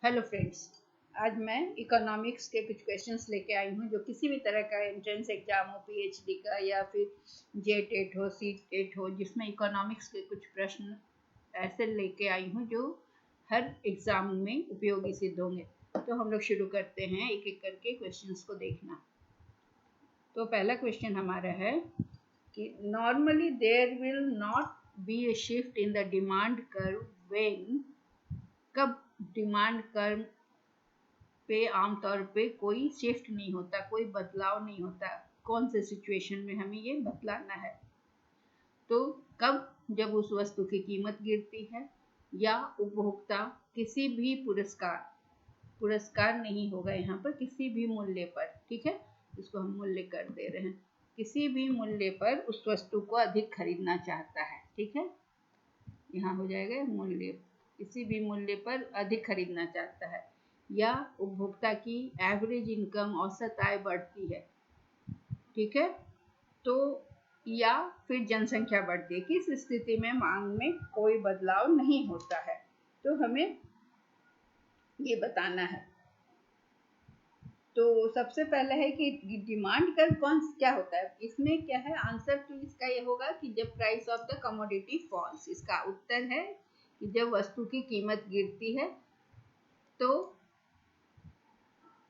Hello friends. आज मैं economics के कुछ क्वेश्चंस लेके आई हूँ जो किसी भी तरह का एंट्रेंस एग्जाम हो, पीएचडी का या फिर जेटेट हो, सीटेट हो, जिसमें इकोनॉमिक्स के कुछ प्रश्न ऐसे लेके आई हूँ जो हर एग्जाम में उपयोगी सिद्ध होंगे। तो हम लोग शुरू करते हैं एक एक करके क्वेश्चंस को देखना। तो पहला क्वेश्चन हमारा है कि normally there will not be a shift in the demand curve when, कब डिमांड कर्व पे आमतौर पे कोई शिफ्ट नहीं होता, कोई बदलाव नहीं होता, कौन से सिचुएशन में हमें ये बतलाना है। तो कब, जब उस वस्तु की कीमत गिरती है या उपभोक्ता किसी भी पुरस्कार नहीं होगा यहाँ पर, किसी भी मूल्य पर, ठीक है, इसको हम मूल्य कर दे रहे हैं, किसी भी मूल्य पर उस वस्तु को अधिक खरीदना चाहता है, ठीक है, यहाँ हो जाएगा मूल्य, किसी भी मूल्य पर अधिक खरीदना चाहता है, या उपभोक्ता की एवरेज इनकम, औसत आय बढ़ती है, ठीक है, तो या फिर जनसंख्या बढ़ती है, किस स्थिति में मांग में कोई बदलाव नहीं होता है, तो हमें ये बताना है। तो सबसे पहले है कि डिमांड कर्व क्या होता है, इसमें क्या है आंसर, तो इसका ये होगा कि जब price of the commodity falls, इसका उत्तर है कि जब वस्तु की कीमत गिरती है तो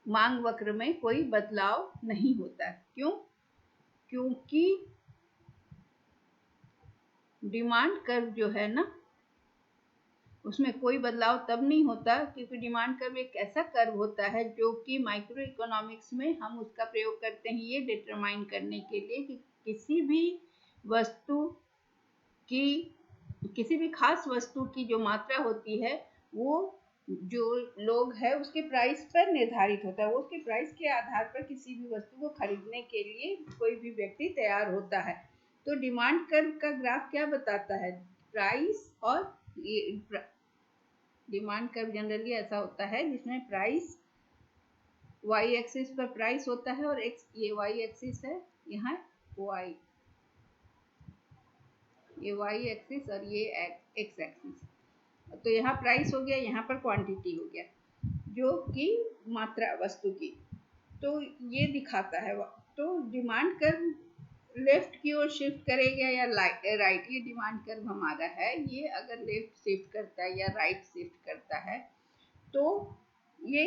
मांग वक्र में कोई बदलाव नहीं होता। क्यों? क्योंकि डिमांड कर्व जो है ना, उसमें कोई बदलाव तब नहीं होता क्योंकि डिमांड कर्व एक ऐसा कर्व होता है जो कि माइक्रो इकोनॉमिक्स में हम उसका प्रयोग करते हैं ये डिटरमाइन करने के लिए कि किसी भी वस्तु की, किसी भी खास वस्तु की जो मात्रा होती है वो जो लोग है उसके प्राइस पर निर्धारित होता है, वो उसके प्राइस के आधार पर किसी भी वस्तु को खरीदने के लिए कोई भी व्यक्ति तैयार होता है। तो डिमांड कर्व का ग्राफ क्या बताता है, प्राइस, और डिमांड कर्व जनरली ऐसा होता है जिसमें प्राइस वाई एक्सिस पर प्राइस होता है और एक्स, ये वाई एक्सिस है, यहाँ वाई, ये वाई एक्सिस और ये एक्स एक्सिस, तो यहाँ प्राइस हो गया, यहाँ पर क्वांटिटी हो गया जो कि मात्रा वस्तु की, तो ये दिखाता है। तो डिमांड कर्व लेफ्ट की ओर शिफ्ट करेगा या राइट, ये डिमांड कर्व हमारा है, ये अगर लेफ्ट शिफ्ट करता है या राइट शिफ्ट करता है तो ये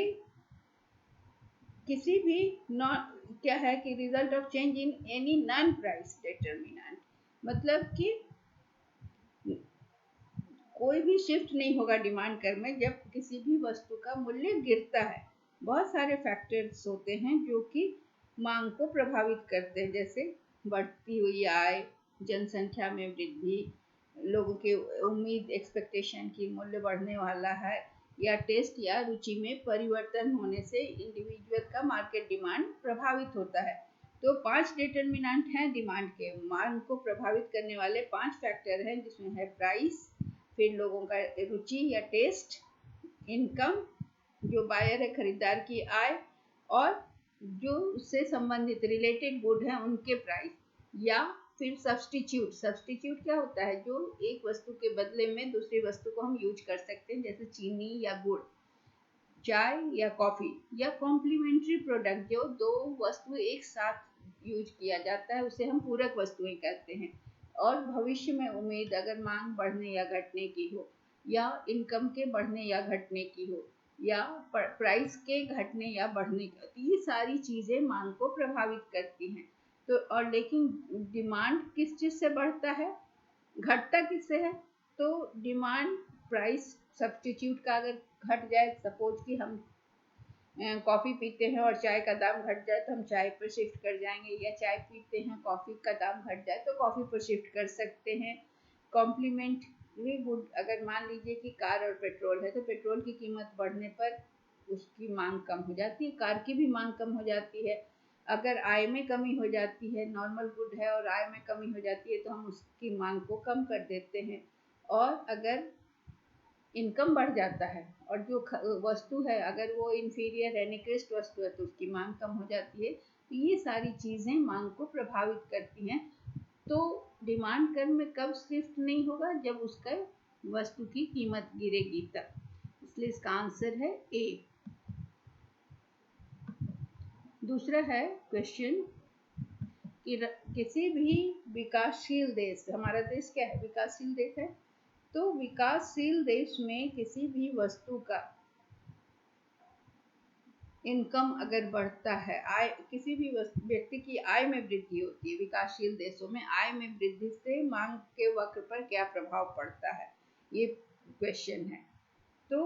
किसी भी क्या है कि result of change in any non price determinant, मतलब कि कोई भी शिफ्ट नहीं होगा डिमांड कर्व में जब किसी भी वस्तु का मूल्य गिरता है। बहुत सारे फैक्टर्स होते हैं जो कि मांग को प्रभावित करते हैं, जैसे बढ़ती हुई आय, जनसंख्या में वृद्धि, लोगों की उम्मीद, एक्सपेक्टेशन की मूल्य बढ़ने वाला है, या टेस्ट या रुचि में परिवर्तन होने से इंडिविजुअल का मार्केट डिमांड प्रभावित होता है। तो 5 डिटरमिनेंट हैं डिमांड के, मांग को प्रभावित करने वाले 5 फैक्टर हैं, जिसमें है प्राइस, फिर लोगों का रुचि या टेस्ट, इनकम, जो बायर है खरीदार की आय, और जो उससे संबंधित रिलेटेड गुड है उनके प्राइस, या फिर सब्सटीट्यूट क्या होता है, जो एक वस्तु के बदले में दूसरी वस्तु को हम यूज कर सकते हैं, जैसे चीनी या गुड़, चाय या कॉफी, या कॉम्प्लीमेंट्री प्रोडक्ट, जो दो वस्तु एक साथ यूज किया जाता है उसे हम पूरक वस्तुएं कहते हैं। और भविष्य में उम्मीद, अगर मांग बढ़ने या घटने की हो, या इनकम के बढ़ने या घटने की हो, या प्राइस के घटने या बढ़ने की, तो ये सारी चीजें मांग को प्रभावित करती हैं। तो और लेकिन डिमांड किस चीज से बढ़ता है, घटता किससे है, तो डिमांड प्राइस सब्स्टिट्यूट का अगर घट जाए, सपोज कि हम कॉफ़ी पीते हैं और चाय का दाम घट जाए तो हम चाय पर शिफ्ट कर जाएंगे, या चाय पीते हैं कॉफ़ी का दाम घट जाए तो कॉफ़ी पर शिफ्ट कर सकते हैं। कॉम्प्लीमेंट्री गुड, अगर मान लीजिए कि कार और पेट्रोल है तो पेट्रोल की कीमत बढ़ने पर उसकी मांग कम हो जाती है, कार की भी मांग कम हो जाती है। अगर आय में कमी हो जाती है, नॉर्मल गुड है और आय में कमी हो जाती है तो हम उसकी मांग को कम कर देते हैं। और अगर इनकम बढ़ जाता है और जो वस्तु है अगर वो इंफीरियर है, निकृष्ट वस्तु है, तो उसकी मांग कम हो जाती है। तो ये सारी चीज़ें मांग को प्रभावित करती हैं। तो डिमांड कर्व में कब शिफ्ट नहीं होगा, जब उसका वस्तु की कीमत गिरेगी तब। इसलिए इसका आंसर है ए। दूसरा है क्वेश्चन कि किसी भी विकासशील देश, हमारा देश क्या है, विकासशील देश है, तो विकासशील देश में किसी भी वस्तु का इनकम अगर बढ़ता है, आय, किसी भी व्यक्ति की आय में वृद्धि होती है, विकासशील देशों में आय में वृद्धि से मांग के वक्र पर क्या प्रभाव पड़ता है, ये क्वेश्चन है। तो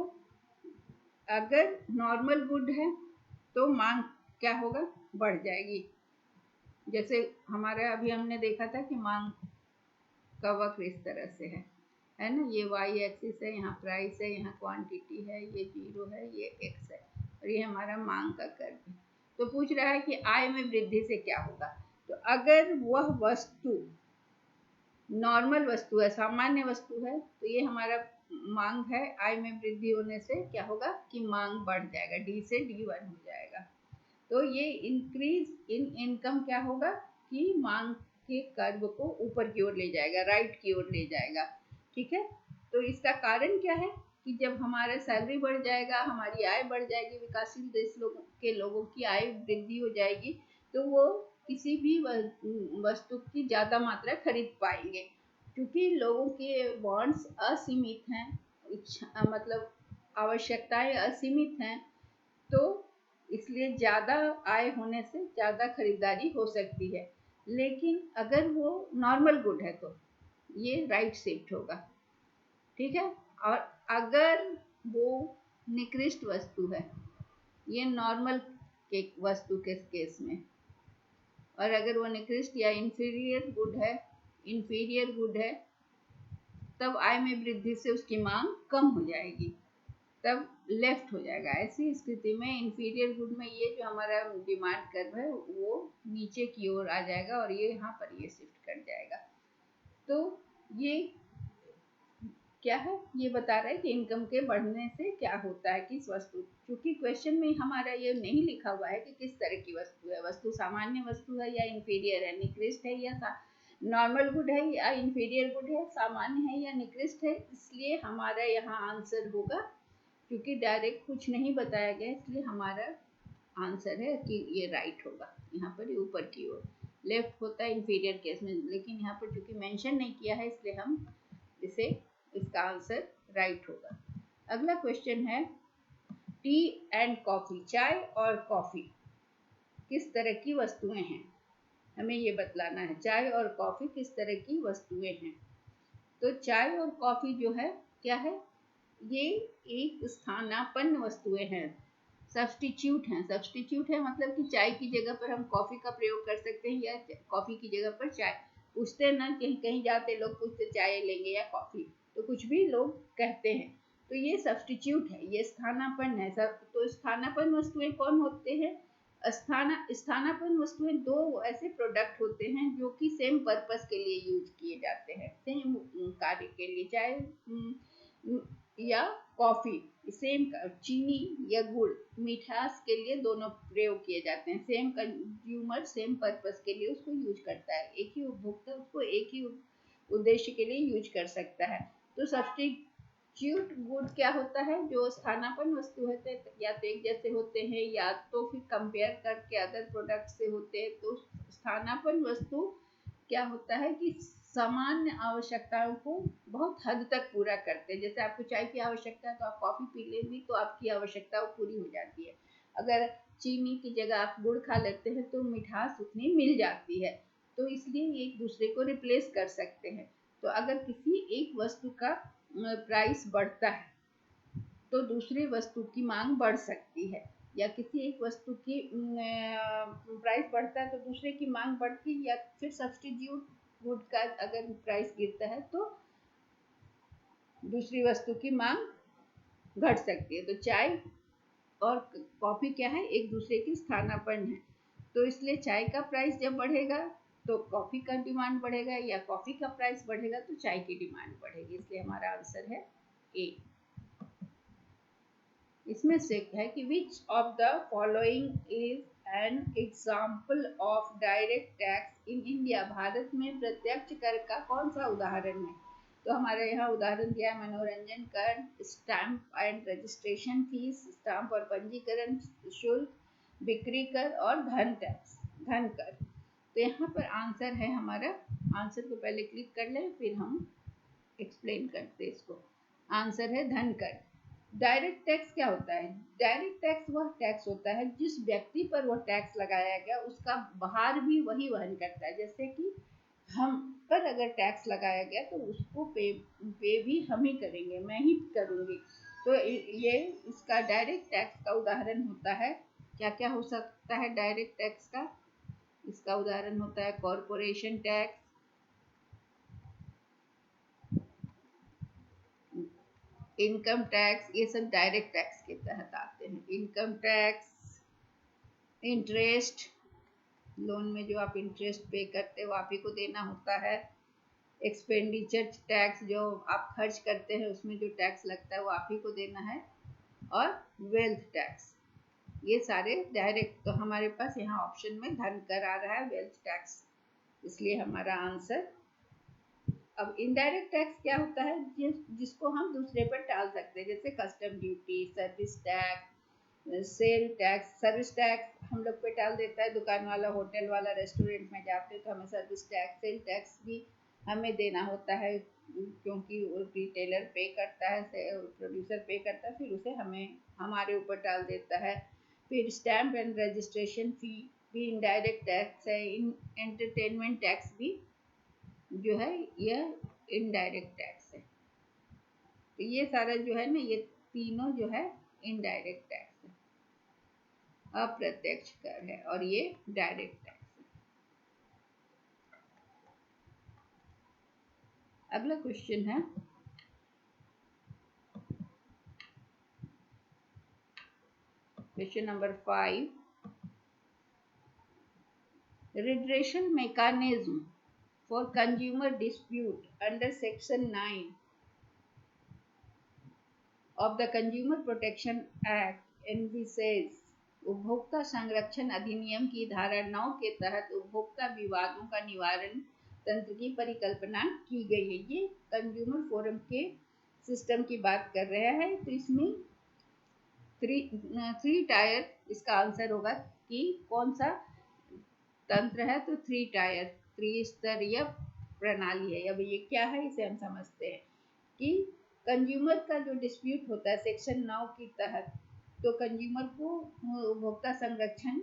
अगर नॉर्मल गुड है तो मांग क्या होगा, बढ़ जाएगी। जैसे हमारे अभी हमने देखा था कि मांग का वक्र इस तरह से है ना, ये वाई एक्सिस है, यहाँ प्राइस है, यहाँ क्वांटिटी है, ये 0 है, ये एक्स है, और ये हमारा मांग का कर्व है। तो पूछ रहा है कि आय में वृद्धि से क्या होगा। तो अगर वह वस्तु नॉर्मल वस्तु है, सामान्य वस्तु है, तो ये हमारा मांग है, आय में वृद्धि होने से क्या होगा कि मांग बढ़ जाएगा, डी से D1 हो जाएगा। तो ये इंक्रीज इन इनकम क्या होगा कि मांग के कर्व को ऊपर की ओर ले जाएगा, राइट की ओर ले जाएगा। ठीक है, तो इसका कारण क्या है कि जब हमारा सैलरी बढ़ जाएगा, हमारी आय बढ़ जाएगी, विकासशील देश के लोगों की आय वृद्धि हो जाएगी, तो वो किसी भी वस्तु की ज़्यादा मात्रा खरीद पाएंगे, क्योंकि लोगों के वांट्स असीमित हैं, मतलब आवश्यकताएं असीमित हैं, तो इसलिए ज़्यादा आय होने से ज़्यादा खरीदारी हो सकती है। लेकिन अगर वो नॉर्मल गुड है तो ये राइट शिफ्ट होगा। ठीक है, और अगर वो निकृष्ट वस्तु है, ये नॉर्मल के वस्तु के केस में, और अगर वो निकृष्ट या इंफीरियर गुड है, तब आय में वृद्धि से उसकी मांग कम हो जाएगी, तब लेफ्ट हो जाएगा। ऐसी स्थिति में इंफीरियर गुड में ये जो हमारा डिमांड कर्व है वो नीचे की ओर आ जाएगा और ये यहाँ पर ये शिफ्ट कर जाएगा। तो ये क्या है, ये बता रहा है कि इनकम के बढ़ने से क्या होता है किस वस्तु, क्योंकि क्वेश्चन में हमारा ये नहीं लिखा हुआ है कि किस तरह की वस्तु है, वस्तु सामान्य वस्तु है या इंफीरियर है, निकृष्ट है या नॉर्मल गुड है या इंफीरियर गुड है, सामान्य है या निकृष्ट है, इसलिए हमारा यहाँ आंसर होगा, क्योंकि डायरेक्ट कुछ नहीं बताया गया, इसलिए हमारा आंसर है कि ये राइट होगा। यहाँ पर ऊपर की ओर लेफ्ट होता है इंफीरियर केस में, लेकिन यहाँ पर चूंकि मेंशन नहीं किया है इसलिए हम इसे, इसका आंसर राइट होगा। अगला क्वेश्चन है टी एंड कॉफी, चाय और कॉफी किस तरह की वस्तुएं हैं, हमें ये बतलाना है। चाय और कॉफी किस तरह की वस्तुएं हैं। तो चाय और कॉफी जो है क्या है, ये एक स्थानापन्न वस्तुएं हैं, सब्स्टिट्यूट है, मतलब कि चाय की जगह पर हम कॉफी का प्रयोग कर सकते हैं या कॉफी की जगह पर चाय। पूछते ना, कहीं कहीं जाते लोग पूछते चाय लेंगे या कॉफी, तो कुछ भी लोग कहते हैं, तो ये सब्स्टिट्यूट है, ये स्थानापन्न है। तो स्थानापन्न वस्तुएं कौन होते हैं, स्थानापन्न वस्तुएं दो ऐसे प्रोडक्ट होते हैं जो कि सेम पर्पस के लिए यूज किए जाते हैं, सेम कार्य के लिए, चाहे या कॉफी, सेम चीनी या गुड़, मिठास के लिए दोनों प्रयोग किए जाते हैं, सेम कंज्यूमर सेम पर्पस के लिए उसको यूज करता है, एक ही उपभोक्ता उसको एक ही उद्देश्य के लिए यूज कर सकता है। तो सब्स्टिट्यूट गुड क्या होता है, जो स्थानापन्न वस्तु होते हैं या तो एक जैसे होते हैं या तो फिर कंपेयर करके अदर प्रोडक्ट से होते हैं। तो स्थानापन्न वस्तु क्या होता है कि सामान्य आवश्यकताओं को बहुत हद तक पूरा करते हैं। जैसे आपको चाय की आवश्यकता है तो आप कॉफी पी लेंगे तो आपकी आवश्यकता पूरी हो जाती है, अगर चीनी की जगह आप गुड़ खा लेते हैं तो मिठास उतनी मिल जाती है, तो इसलिए ये एक दूसरे को रिप्लेस कर सकते हैं। तो अगर किसी एक वस्तु का प्राइस बढ़ता है तो दूसरी वस्तु की मांग बढ़ सकती है, या किसी एक वस्तु की प्राइस बढ़ता है तो दूसरे की मांग बढ़ती है, या फिर सब्स्टिट्यूट गुड का अगर प्राइस गिरता है तो दूसरी वस्तु की मांग घट सकती है। तो चाय और कॉफी क्या है, एक दूसरे की स्थानापन्न है, तो इसलिए चाय का प्राइस जब बढ़ेगा तो कॉफी का डिमांड बढ़ेगा, या कॉफी का प्राइस बढ़ेगा तो चाय की डिमांड बढ़ेगी, इसलिए हमारा आंसर है ए। इसमें से है कि which of the following is an example of direct tax in India, Bharat में प्रत्यक्ष कर का कौन सा उदाहरण है। तो हमारे यहाँ उदाहरण दिया है मनोरंजन कर, stamp and registration fees, stamp और पंजीकरण शुल्क, बिक्री कर और धन टैक्स, धन कर। तो यहाँ पर आंसर है हमारा, आंसर को पहले क्लिक कर लें फिर हम एक्सप्लेन करते हैं इसको। आंसर है धन कर। डायरेक्ट टैक्स क्या होता है? डायरेक्ट टैक्स वह टैक्स होता है जिस व्यक्ति पर वह टैक्स लगाया गया उसका भार भी वही वहन करता है। जैसे कि हम पर अगर टैक्स लगाया गया तो उसको पे भी हम ही करेंगे, मैं ही करूंगी। तो ये इसका डायरेक्ट टैक्स का उदाहरण होता है। क्या क्या हो सकता है डायरेक्ट टैक्स का? इसका उदाहरण होता है कॉरपोरेशन टैक्स, इनकम टैक्स, ये सब डायरेक्ट टैक्स के तहत आते हैं। इनकम टैक्स, इंटरेस्ट, लोन में जो आप इंटरेस्ट पे करते हो आप ही को देना होता है। एक्सपेंडिचर टैक्स, जो आप खर्च करते हैं उसमें जो टैक्स लगता है वो आप ही को देना है। और वेल्थ टैक्स, ये सारे डायरेक्ट। तो हमारे पास यहाँ ऑप्शन में धन कर आ रहा है, वेल्थ टैक्स, इसलिए हमारा आंसर। अब इनडायरेक्ट टैक्स क्या होता है? जिसको हम दूसरे पर टाल सकते हैं, जैसे custom duty, service tax, sale tax. Service tax हम लोग पे टाल देता है, दुकान वाला, होटल वाला, रेस्टोरेंट में जाते हैं तो हमें सर्विस टैक्स, सेल टैक्स भी हमें देना होता है, क्योंकि रिटेलर पे करता है, प्रोड्यूसर पे करता है, फिर उसे हमें हमारे ऊपर डाल देता है। फिर स्टैम्प एंड रजिस्ट्रेशन फी भी इनडायरेक्ट टैक्स है। एंटरटेनमेंट टैक्स भी जो है यह इनडायरेक्ट टैक्स है। तो ये सारा जो है ना, ये तीनों जो है इनडायरेक्ट टैक्स है, अप्रत्यक्ष कर है, और ये डायरेक्ट टैक्स है। अगला क्वेश्चन है question number 5, redressal mechanism for consumer dispute under section 9 of the Consumer Protection Act envisages। उपभोक्ता संरक्षण अधिनियम की धारा 9 के तहत उपभोक्ता विवादों का निवारण तंत्र की परिकल्पना की गई है। ये कंज्यूमर फोरम के सिस्टम की बात कर रहे हैं। तो इसमें थ्री टायर इसका आंसर होगा कि कौन सा तंत्र है। तो थ्री टायर, त्रिस्तरीय प्रणाली है। अब ये क्या है इसे हम समझते हैं कि कंज्यूमर का जो डिस्प्यूट होता है सेक्शन 9 के तहत, तो कंज्यूमर को उपभोक्ता संरक्षण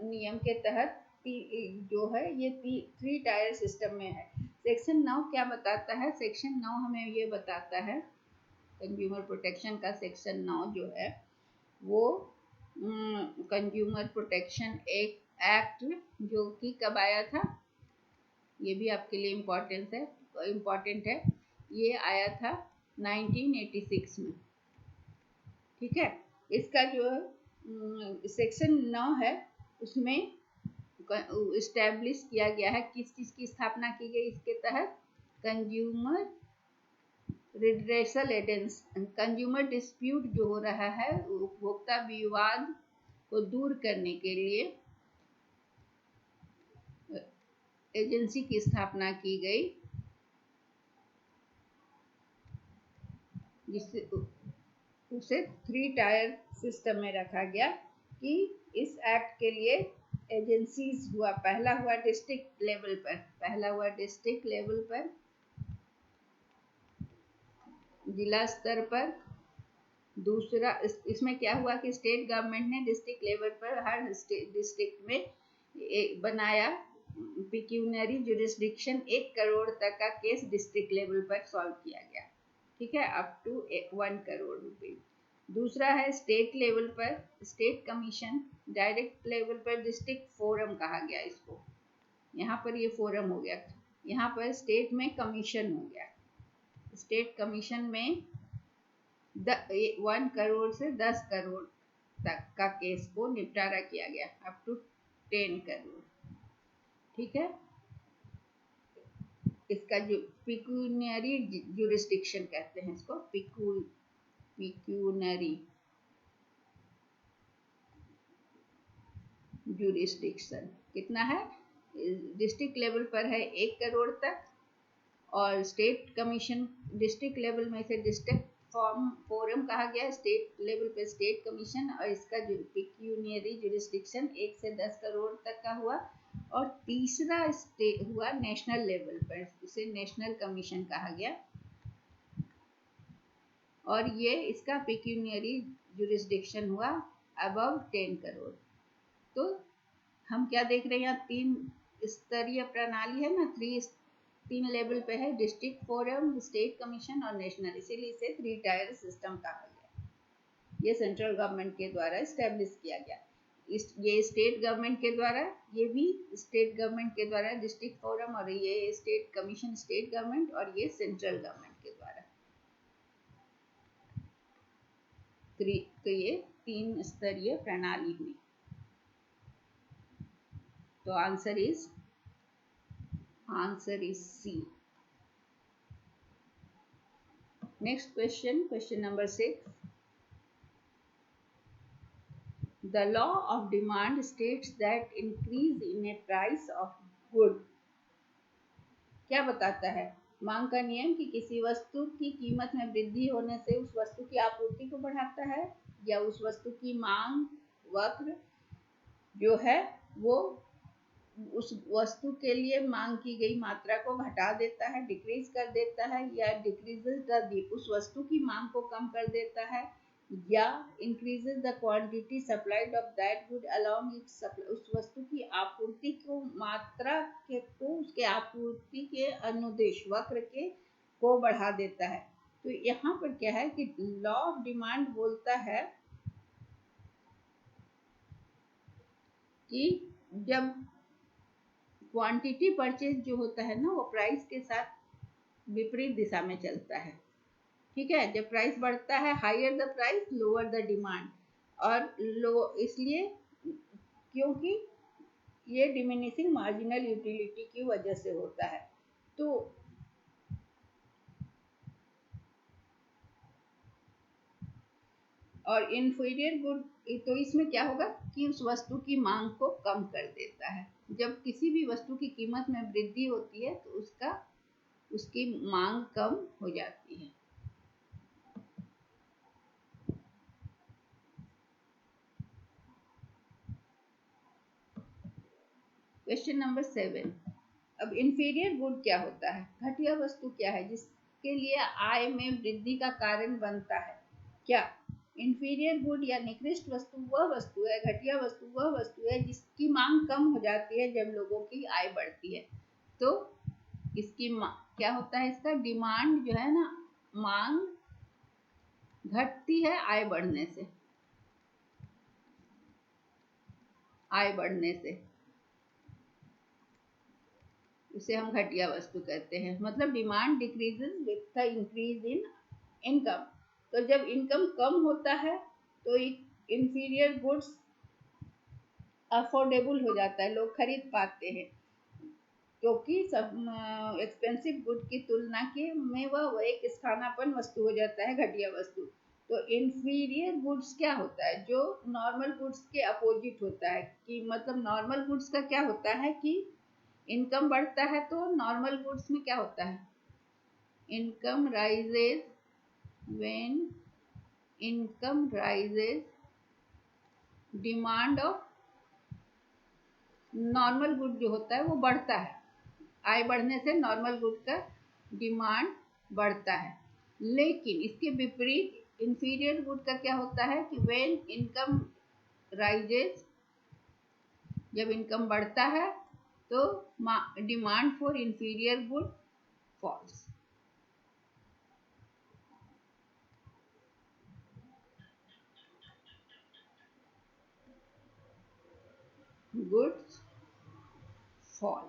नियम के तहत जो है ये थ्री टायर सिस्टम में है। सेक्शन 9 क्या बताता है? सेक्शन 9 हमें ये बताता है, कंज्यूमर प्रोटेक्शन का सेक्शन 9 जो है वो कंज्यूमर प्रोटेक्शन एक्ट जो कि कब आया था, ये भी आपके लिए इम्पोर्टेंट है। ये आया था 1986 में। ठीक है, इसका जो सेक्शन 9 है उसमें इस्टेब्लिश किया गया है, किस चीज की स्थापना की गई इसके तहत? Consumer redressal agency. Consumer dispute जो हो रहा है, उपभोक्ता विवाद को दूर करने के लिए एजेंसी की स्थापना की गई, जिससे उसे थ्री टायर सिस्टम में रखा गया कि इस एक्ट के लिए एजेंसीज हुआ। पहला हुआ डिस्ट्रिक्ट लेवल पर, जिला स्तर पर। दूसरा इसमें क्या हुआ कि स्टेट गवर्नमेंट ने डिस्ट्रिक्ट लेवल पर हर डिस्ट्रिक्ट में बनाया पिक्यूनरी जुरिस्डिक्शन, 1 करोड़ तक का केस डिस्ट्रिक्ट लेवल पर सॉल्व किया गया। ठीक है, अप टू 1 करोड़ रुपए। दूसरा है स्टेट लेवल पर स्टेट कमीशन, डायरेक्ट लेवल पर डिस्ट्रिक्ट फोरम कहा गया इसको। यहाँ पर ये फोरम हो गया, यहाँ पर स्टेट में कमीशन हो गया। स्टेट कमीशन में 1 करोड़ से 10 करोड़ तक का केस को निपटारा किया गया, अप टू 10 करोड़। ठीक है, इसका जो पिक्यूनरी जुरिस्डिक्शन कहते हैं इसको, पिक्यूनरी जुरिस्डिक्शन कितना है? डिस्ट्रिक्ट लेवल पर है 1 करोड़ तक, और स्टेट कमीशन डिस्ट्रिक्ट लेवल में इसे डिस्ट्रिक्ट फोरम कहा गया है, स्टेट लेवल पे स्टेट कमीशन, और इसका जो पिक्यूनियरी जुरिस्डिक्शन 1 से 10 करोड़ तक का हुआ। और तीसरा हुआ नेशनल लेवल पर, इसे नेशनल कमीशन कहा गया, और ये इसका पिक्यूनियरी जुरिस्डिक्शन हुआ अबव 10 करोड़। तो हम क्या देख रहे हैं यहाँ, 3 स्तरीय प्रणाली है ना, 3 लेवल पे है, डिस्ट्रिक्ट फोरम, स्टेट कमीशन और नेशनल, इसीलिए इसे 3 टायर सिस्टम कहा गया। ये सेंट्रल गवर्नमेंट के द्वारा स्टैब्लिश किया गया। ये स्टेट गवर्नमेंट के द्वारा, ये भी स्टेट गवर्नमेंट के द्वारा डिस्ट्रिक्ट फोरम, और ये स्टेट कमीशन स्टेट गवर्नमेंट, और ये सेंट्रल गवर्नमेंट के द्वारा। तो ये 3 स्तरीय प्रणाली हुई। तो answer is C. Next question number 6. The law of demand states that increase in a price of good क्या बताता है? मांग का नियम कि किसी वस्तु की कीमत में वृद्धि होने से उस वस्तु की आपूर्ति को बढ़ाता है, या उस वस्तु की मांग वक्र जो है वो उस वस्तु के लिए मांग की गई मात्रा को घटा देता है, डिक्रीज कर देता है, या डिक्रीजेस द उस वस्तु की मांग को कम कर देता है, या increases the quantity supplied of that good along it's उस वस्तु की आपूर्ति को मात्रा के को उसके आपूर्ति के अनुदेश वक्र के को बढ़ा देता है। तो यहाँ पर क्या है कि लॉ ऑफ डिमांड बोलता है कि जब क्वांटिटी परचेज जो होता है ना, वो प्राइस के साथ विपरीत दिशा में चलता है। ठीक है, जब प्राइस बढ़ता है, higher the price lower the demand, और लो इसलिए क्योंकि ये डिमिनिशिंग मार्जिनल यूटिलिटी की वजह से होता है। तो और इंफीरियर गुड, तो इसमें क्या होगा कि उस वस्तु की मांग को कम कर देता है। जब किसी भी वस्तु की कीमत में वृद्धि होती है तो उसकी मांग कम हो जाती है। Question number 7। अब इंफीरियर गुड क्या होता है? घटिया वस्तु क्या है जिसके लिए आय में वृद्धि का कारण बनता है? क्या इंफीरियर गुड या निकृष्ट वस्तु वह वस्तु है, घटिया वस्तु वह वस्तु है जिसकी मांग कम हो जाती है जब लोगों की आय बढ़ती है? तो इसकी क्या होता है, इसका डिमांड जो है ना, मांग घटती है आय बढ़ने से, उसे हम घटिया वस्तु कहते हैं। मतलब demand decreases with the increase in income. तो जब इनकम कम होता है तो इंफीरियर गुड्स अफोर्डेबल हो जाता है, लोग खरीद पाते हैं, क्योंकि सब एक्सपेंसिव गुड की तुलना के में वह एक स्थानापन्न वस्तु हो जाता है, घटिया वस्तु। तो इंफीरियर गुड्स क्या होता है? जो नॉर्मल गुड्स के अपोजिट होता है। कि मतलब नॉर्मल गुड्स का क्या होता है कि इनकम बढ़ता है, तो नॉर्मल गुड्स में क्या होता है, income rises when income rises demand of normal good जो होता है वो बढ़ता है। आय बढ़ने से नॉर्मल गुड का डिमांड बढ़ता है। लेकिन इसके विपरीत इंफीरियर गुड का क्या होता है कि व्हेन इनकम राइजेज, जब इनकम बढ़ता है तो demand for inferior good falls. Goods fall.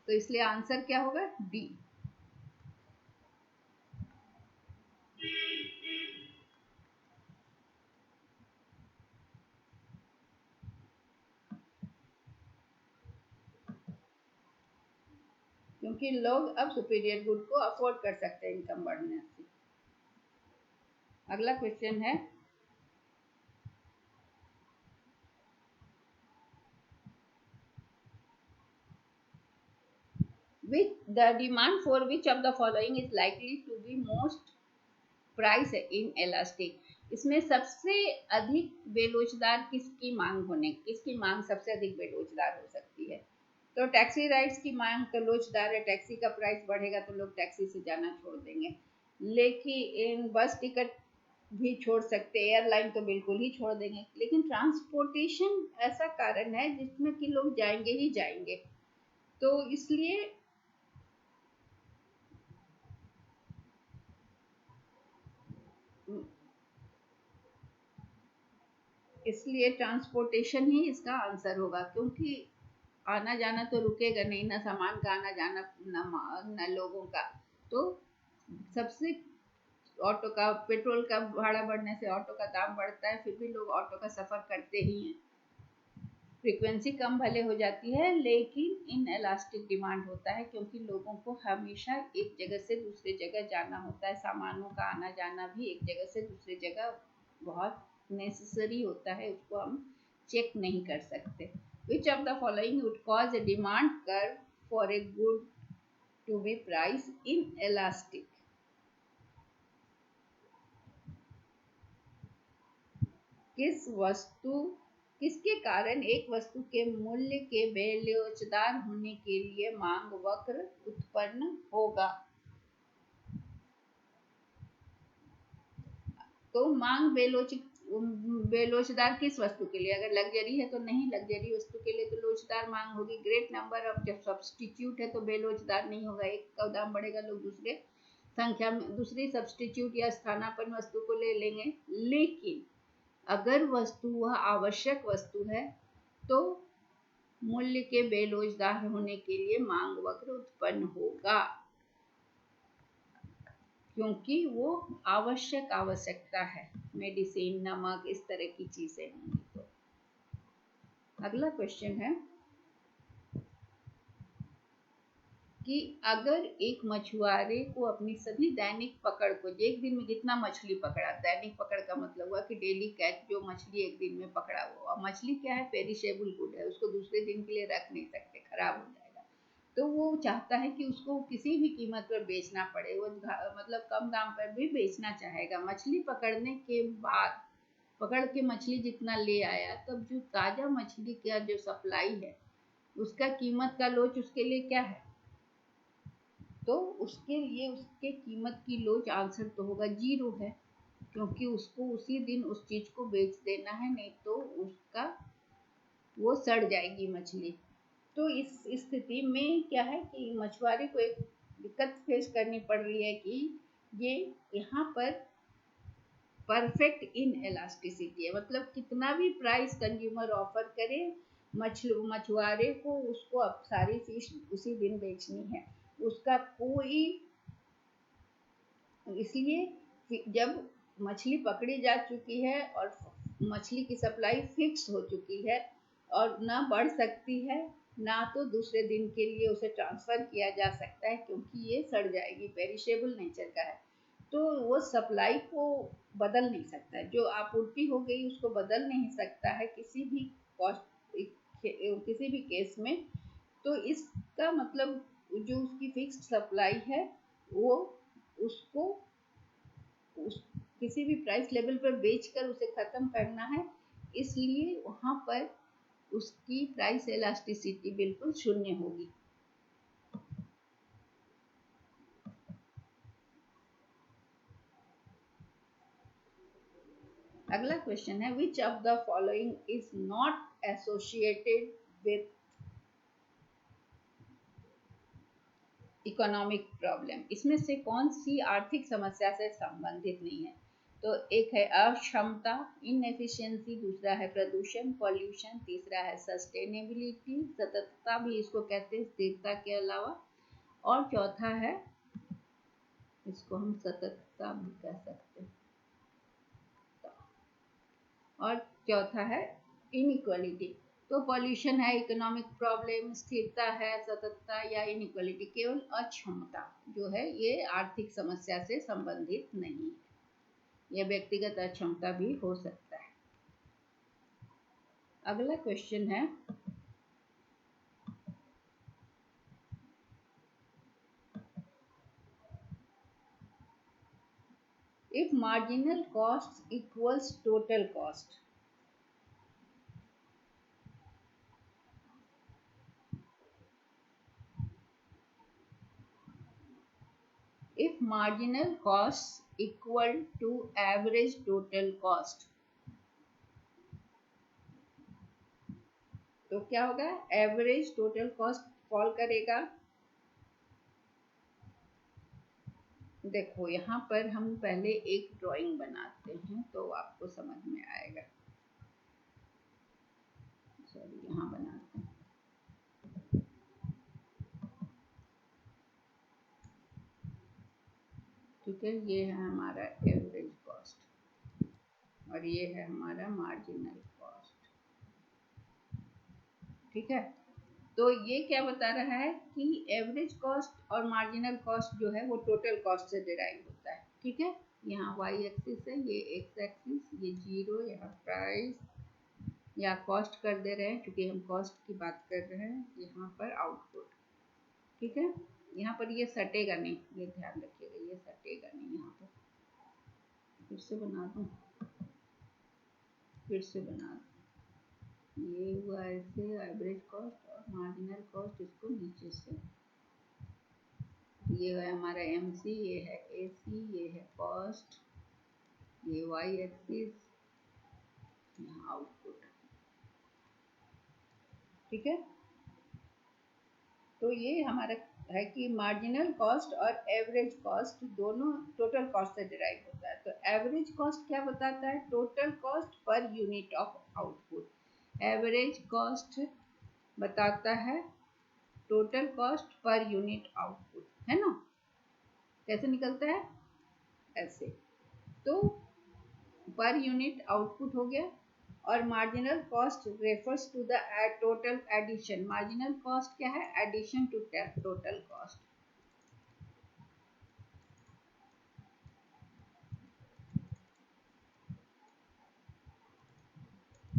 तो इसलिए आंसर क्या होगा? डी। क्योंकि लोग अब सुपीरियर गुड को अफोर्ड कर सकते हैं इनकम बढ़ने से। अगला क्वेश्चन है, The demand for which of the following is likely to be most price inelastic। इसमें सबसे अधिक बेलोचदार किसकी मांग सबसे अधिक बेलोचदार हो सकती है? तो टैक्सी राइड्स की मांग तो लोचदार है, टैक्सी का प्राइस बढ़ेगा तो लोग टैक्सी से जाना छोड़ देंगे। लेकिन बस टिकट भी छोड़ सकते, एयरलाइन तो बिल्कुल ही छोड़ देंगे। लेकिन ट्रांसपोर्टेशन ऐसा कारण है जिसमें कि लोग जाएंगे ही जाएंगे, तो इसलिए ट्रांसपोर्टेशन ही इसका आंसर होगा, क्योंकि आना जाना तो रुकेगा नहीं ना, सामान का आना जाना न लोगों का। तो सबसे ऑटो का पेट्रोल का भाड़ा बढ़ने से ऑटो का दाम बढ़ता है, फिर भी लोग ऑटो का सफर करते ही हैं। फ्रीक्वेंसी कम भले हो जाती है लेकिन इन इलास्टिक डिमांड होता है, क्योंकि लोगों को हमेशा एक जगह से दूसरी जगह जाना होता है, सामानों का आना जाना भी एक जगह से दूसरी जगह बहुत नेसेसरी होता है, उसको हम चेक नहीं कर सकते। Which of the following would cause a demand curve for a good to be price inelastic? किसके कारण एक वस्तु के मूल्य के बेलोचदार होने के लिए मांग वक्र उत्पन्न होगा? तो मांग बेलोचदार किस वस्तु के लिए? अगर लग्जरी है तो नहीं, लग्जरी वस्तु के लिए तो लोचदार मांग होगी। ग्रेट नंबर ऑफ जब सब्स्टिट्यूट है तो बेलोचदार नहीं होगा, एक का दाम बढ़ेगा, लोग दूसरी सब्स्टिट्यूट या स्थानापन्न वस्तु को ले लेंगे। लेकिन अगर वस्तु वह आवश्यक वस्तु है तो मूल्य के बेलोचदार होने के लिए मांग वक्र उत्पन्न होगा, क्योंकि वो आवश्यकता है। मेडिसिन, नमक, इस तरह की चीजें होंगी। तो अगला क्वेश्चन है कि अगर एक मछुआरे को अपनी सभी दैनिक पकड़ को, एक दिन में जितना मछली पकड़ा, दैनिक पकड़ का मतलब हुआ कि डेली कैच जो मछली एक दिन में पकड़ा हुआ, मछली क्या है, पेरिशेबल गुड है, उसको दूसरे दिन के लिए रख नहीं सकते, खराब हो जाएगा। तो वो चाहता है कि उसको किसी भी कीमत पर बेचना पड़े, वो मतलब कम दाम पर भी बेचना चाहेगा। मछली पकड़ने के बाद पकड़ के मछली जितना ले आया, तब जो ताजा मछली का जो सप्लाई है उसका कीमत का लोच उसके लिए क्या है? तो उसके लिए उसके कीमत की लोच आंसर तो होगा 0 है, क्योंकि उसको उसी दिन उस चीज को बेच देना है, नहीं तो उसका वो सड़ जाएगी मछली। तो इस स्थिति में क्या है कि मछुआरे को एक दिक्कत फेस करनी पड़ रही है कि ये यहाँ पर परफेक्ट इन एलास्टिसिटी है, मतलब कितना भी प्राइस कंज्यूमर ऑफर करे, मछुआरे को उसको अब सारी फिश उसी दिन बेचनी है, उसका कोई, इसलिए जब मछली पकड़ी जा चुकी है और मछली की सप्लाई फिक्स हो चुकी है और ना बढ़ सकती है ना तो दूसरे दिन के लिए उसे ट्रांसफर किया जा सकता है, क्योंकि ये सड़ जाएगी, पेरिशेबल नेचर का है। तो वो सप्लाई को बदल नहीं सकता है, जो आपूर्ति हो गई उसको बदल नहीं सकता है किसी भी केस में। तो इसका मतलब जो उसकी फिक्स्ड सप्लाई है वो उसको किसी भी प्राइस लेवल पर बेचकर उसे खत्म करना है, इसलिए वहां पर उसकी प्राइस इलास्टिसिटी बिल्कुल शून्य होगी। अगला क्वेश्चन है which of the following is not associated with economic problem. इसमें से कौन सी आर्थिक समस्या से संबंधित नहीं है? तो एक है अक्षमता, इनएफिशिएंसी, दूसरा है प्रदूषण, पॉल्यूशन, तीसरा है सस्टेनेबिलिटी, सततता भी इसको कहते हैं स्थिरता के अलावा, और चौथा है, इसको हम सततता भी कह सकते हैं, और चौथा है इनइक्वालिटी। तो पॉल्यूशन है, इकोनॉमिक प्रॉब्लम, स्थिरता है, सततता या इनइक्वालिटी। केवल अक्षमता जो है ये आर्थिक समस्या से संबंधित नहीं है, यह व्यक्तिगत अक्षमता भी हो सकता है। अगला क्वेश्चन है marginal cost equals total cost, if marginal costs equal to average total cost, तो क्या होगा, एवरेज टोटल कॉस्ट फॉल करेगा। देखो यहाँ पर हम पहले एक ड्राइंग बनाते हैं तो आपको समझ में आएगा। सॉरी, यहाँ बनाते हैं। ठीक है, ये है हमारा एवरेज कॉस्ट और ये है हमारा मार्जिनल कॉस्ट। ठीक है, तो ये क्या बता रहा है कि एवरेज कॉस्ट और मार्जिनल कॉस्ट जो है वो टोटल कॉस्ट से डिराइव होता है। ठीक है, यहाँ वाई एक्सिस है, ये एक्स एक्सिस, ये जीरो, यहाँ प्राइस या कॉस्ट कर दे रहे हैं क्योंकि हम कॉस्ट की बात कर रहे हैं, यहाँ पर आउटपुट। ठीक है, यहाँ पर ये सटेगा नहीं, ये ध्यान रखिएगा, ये सटेगा नहीं। यहाँ पर फिर से बना दूँ, फिर से बना दूँ, ये हुआ ऐसे एवरेज कॉस्ट और मार्जिनल कॉस्ट, इसको नीचे से, ये है हमारा MC, ये है AC, ये है कॉस्ट, ये वाई एक्सिस, यहाँ आउटपुट। ठीक है, तो ये हमारा है कि मार्जिनल कॉस्ट और एवरेज कॉस्ट दोनों टोटल कॉस्ट से डिराइव होता है। तो एवरेज कॉस्ट क्या बताता है, total cost per unit of output. Average cost बताता है total cost per unit output, है ना। कैसे निकलता है, ऐसे। तो पर यूनिट आउटपुट हो गया। और marginal cost refers to the total addition. Marginal cost क्या है, एडिशन टू टोटल कॉस्ट।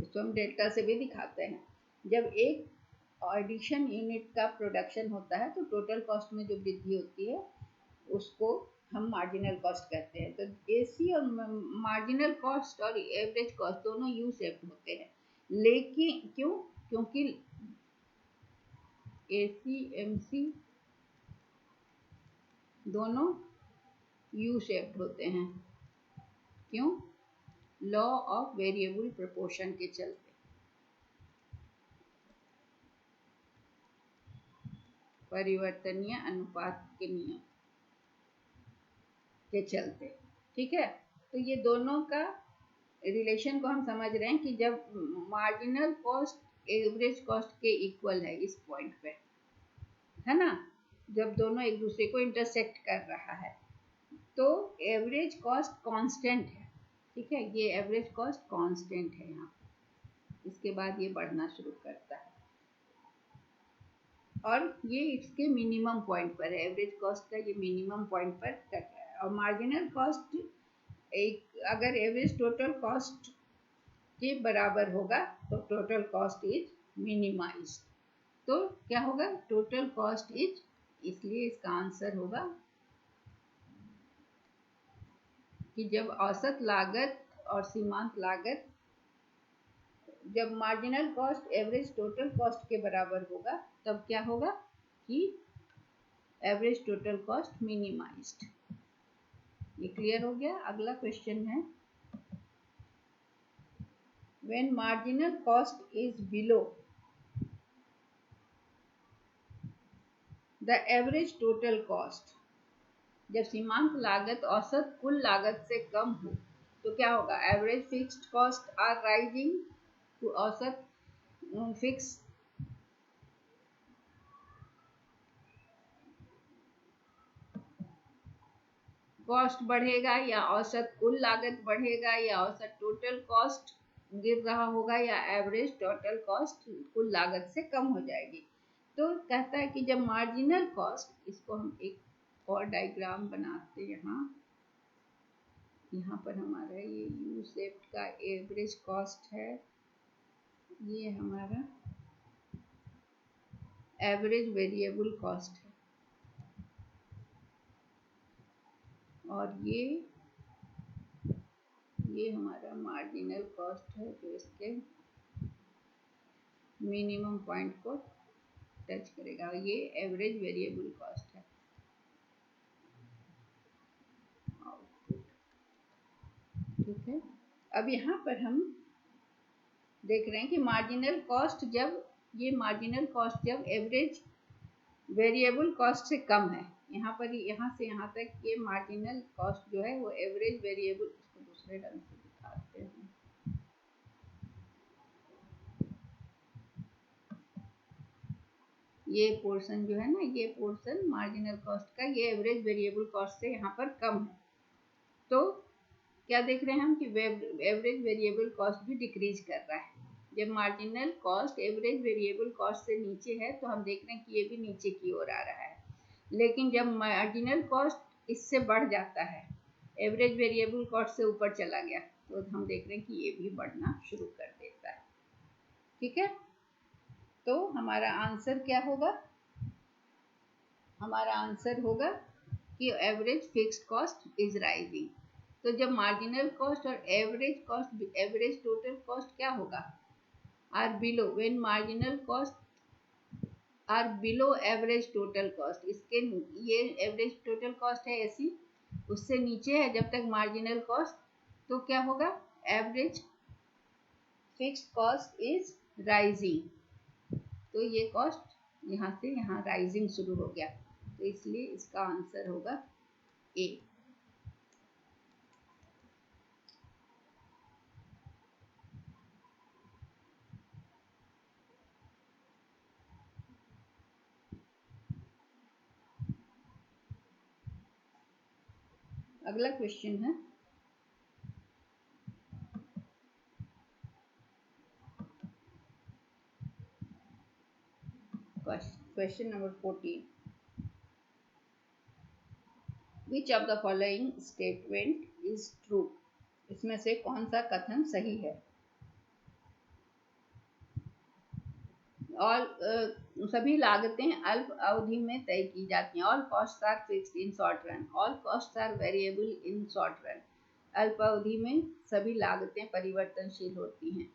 इसको हम डेल्टा से भी दिखाते हैं। जब एक एडिशन यूनिट का प्रोडक्शन होता है तो टोटल कॉस्ट में जो वृद्धि होती है उसको हम मार्जिनल कॉस्ट कहते हैं। तो AC और मार्जिनल कॉस्ट और एवरेज कॉस्ट दोनों यू शेप्ड होते हैं, लेकिन क्यों, क्योंकि AC MC दोनों यू शेप्ड होते हैं। क्यों, लॉ ऑफ वेरिएबल प्रोपोर्शन के चलते, परिवर्तनीय अनुपात के नियम के चलते। ठीक है, तो ये दोनों का रिलेशन को हम समझ रहे हैं कि जब मार्जिनल कॉस्ट एवरेज कॉस्ट के इक्वल है इस पॉइंट पे, है ना, जब दोनों एक दूसरे को इंटरसेक्ट कर रहा है तो एवरेज कॉस्ट कांस्टेंट है। ठीक है, ये एवरेज कॉस्ट कांस्टेंट है यहाँ, इसके बाद ये बढ़ना शुरू करता है और ये इसके मिनिमम पॉइंट पर है। एवरेज कॉस्ट का ये मिनिमम पॉइंट पर कर रहा है। और मार्जिनल कॉस्ट एक, अगर एवरेज टोटल कॉस्ट के बराबर होगा तो टोटल कॉस्ट इज मिनिमाइज्ड। तो क्या होगा, टोटल कॉस्ट इज, इसलिए इसका आंसर होगा कि जब औसत लागत और सीमांत लागत, जब marginal cost average total cost के बराबर होगा तब क्या होगा कि एवरेज टोटल कॉस्ट मिनिमाइज्ड। ये क्लियर हो गया। अगला क्वेश्चन है, when marginal cost is below the average total cost, जब सीमांत लागत औसत कुल लागत से कम हो तो क्या होगा, average fixed cost are rising, तो औसत फिक्स कॉस्ट बढ़ेगा या औसत कुल लागत बढ़ेगा या औसत टोटल कॉस्ट गिर रहा होगा या एवरेज टोटल कॉस्ट कुल लागत से कम हो जाएगी। तो कहता है कि जब मार्जिनल कॉस्ट, इसको हम एक और डायग्राम बनाते हैं। यहाँ पर हमारा ये यू शेप्ड का एवरेज कॉस्ट है, ये हमारा एवरेज वेरिएबल कॉस्ट है और ये ये हमारा मार्जिनल कॉस्ट है जो इसके मिनिमम पॉइंट को टच करेगा। ये एवरेज वेरिएबल कॉस्ट है। ठीक है, अब यहाँ पर हम देख रहे हैं कि मार्जिनल कॉस्ट जब एवरेज वेरिएबल कॉस्ट से कम है, यहाँ से यहाँ तक ये मार्जिनल कॉस्ट जो है वो एवरेज वेरिएबल, इसको दूसरे ढंग से दिखाते हैं। ये पोर्शन जो है ना, ये पोर्शन मार्जिनल कॉस्ट का ये एवरेज वेरिएबल कॉस्ट से यहाँ पर कम है। तो क्या देख रहे हैं हम कि एवरेज वेरिएबल कॉस्ट भी डिक्रीज कर रहा है। जब marginal cost average variable cost से नीचे है तो हम देख रहे हैं कि ये भी नीचे की ओर आ रहा है। लेकिन जब मार्जिनल कॉस्ट इससे बढ़ जाता है, एवरेज वेरिएबल कॉस्ट से ऊपर चला गया, तो हम देख रहे हैं कि ये भी बढ़ना शुरू कर देता है। ठीक है, तो हमारा आंसर क्या होगा? हमारा आंसर होगा कि average fixed cost is rising. तो जब मार्जिनल कॉस्ट और एवरेज टोटल कॉस्ट क्या होगा? Are below, when marginal cost are below average total cost. इसके ये एवरेज टोटल कॉस्ट है ऐसी, उससे नीचे है जब तक मार्जिनल कॉस्ट, तो क्या होगा? Average fixed cost is rising. तो ये कॉस्ट यहाँ से यहाँ राइजिंग शुरू हो गया, तो इसलिए इसका आंसर होगा ए। अगला क्वेश्चन है question number 14। Which of the following statement is true? इसमें से कौन सा कथन सही है? सभी लागतें अल्प अवधि में तय की जाती हैं। All cost are fixed in short run. All cost are variable in short run. अल्प अवधि में सभी लागतें परिवर्तनशील होती हैं।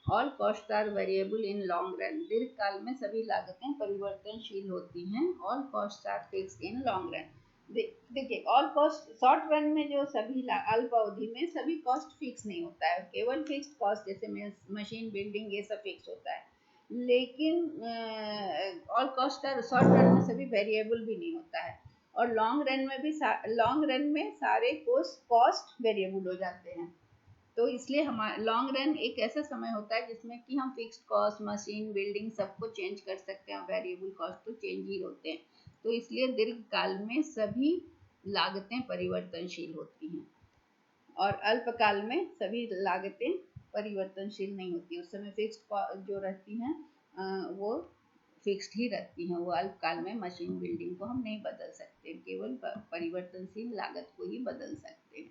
All cost are variable in long run. दीर्घकाल में सभी लागतें परिवर्तनशील होती हैं। All cost are fixed in long run. देखिए, ऑल कॉस्ट शॉर्ट रन में जो सभी अल्प अवधि में सभी कॉस्ट फिक्स नहीं होता है, केवल फिक्स्ड कॉस्ट जैसे मशीन बिल्डिंग ये सब फिक्स होता है। लेकिन ऑल कॉस्ट शॉर्ट रन में सभी वेरिएबल भी नहीं होता है, और लॉन्ग रन में सारे कॉस्ट वेरिएबल हो जाते हैं। तो इसलिए हमारा लॉन्ग रन एक ऐसा समय होता है जिसमें कि हम फिक्स्ड कॉस्ट, मशीन बिल्डिंग सबको चेंज कर सकते हैं, वेरिएबल कॉस्ट तो चेंज ही होते हैं। तो इसलिए दीर्घकाल में सभी लागतें परिवर्तनशील होती हैं, और अल्पकाल में सभी लागतें परिवर्तनशील नहीं होती। उस समय फिक्स्ड जो रहती हैं वो फिक्स्ड ही रहती हैं। वो अल्पकाल में मशीन बिल्डिंग को हम नहीं बदल सकते, केवल परिवर्तनशील लागत को ही बदल सकते हैं।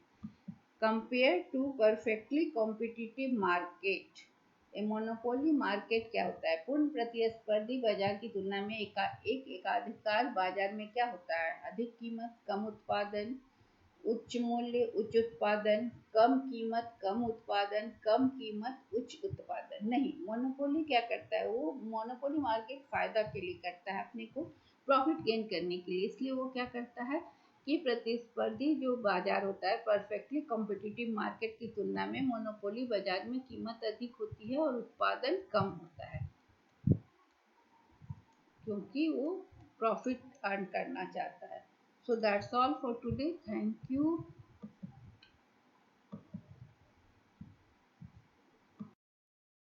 Compare to perfectly competitive market, monopoly market क्या होता है? पूर्ण प्रतिस्पर्धी बाजार की तुलना में एकाधिकार बाजार में क्या होता है? अधिक कीमत, कम उत्पादन, उच्च मूल्य, उच्च उत्पादन, कम कीमत, कम उत्पादन, कम कीमत, उच्च उत्पादन। नहीं, मोनोपोली क्या करता है? वो मोनोपोली मार्केट फायदा के लिए करता है, अपने को प्रॉफिट गेन करने के लिए। इसलिए वो क्या करता है कि प्रतिस्पर्धी जो बाजार होता है, परफेक्टली कॉम्पिटिटिव मार्केट की तुलना में मोनोपोली बाजार में कीमत अधिक होती है और उत्पादन कम होता है, क्योंकि वो प्रॉफिट अर्न करना चाहता है। So that's all for today. Thank you.